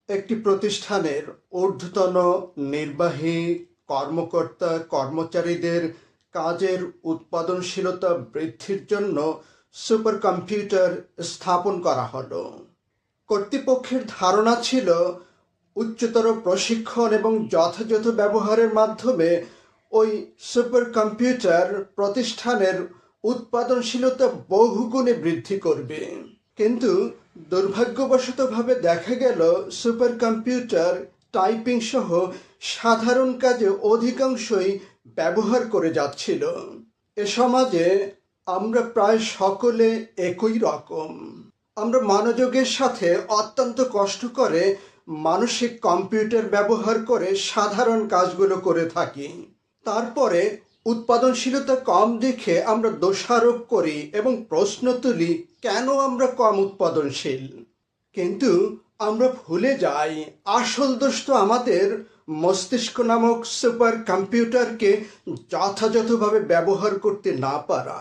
একটি প্রতিষ্ঠানের ঊর্ধ্বতন নির্বাহী কর্মকর্তা কর্মচারীদের কাজের উৎপাদনশীলতা বৃদ্ধির জন্য সুপার কম্পিউটার স্থাপন করা হলো। কর্তৃপক্ষের ধারণা ছিল উচ্চতর প্রশিক্ষণ এবং যথাযথ ব্যবহারের মাধ্যমে ওই সুপার কম্পিউটার প্রতিষ্ঠানের উৎপাদনশীলতা বহুগুণে বৃদ্ধি করবে। কিন্তু দুর্ভাগ্যবশতভাবে দেখা গেল সুপার কম্পিউটার টাইপিং সহ সাধারণ কাজে অধিকাংশই ব্যবহার করে যাচ্ছিল। এ সমাজে আমরা প্রায় সকলে একই রকম। আমরা মনোযোগের সাথে অত্যন্ত কষ্ট করে মানসিক কম্পিউটার ব্যবহার করে সাধারণ কাজগুলো করে থাকি। তারপরে উৎপাদনশীলতা কম দেখে আমরা দোষারোপ করি এবং প্রশ্ন তুলি কেন আমরা কম উৎপাদনশীল। কিন্তু আমরা ভুলে যাই আসল দোষ তো আমাদের মস্তিষ্ক নামক সুপার কম্পিউটারকে যথাযথভাবে ব্যবহার করতে না পারা।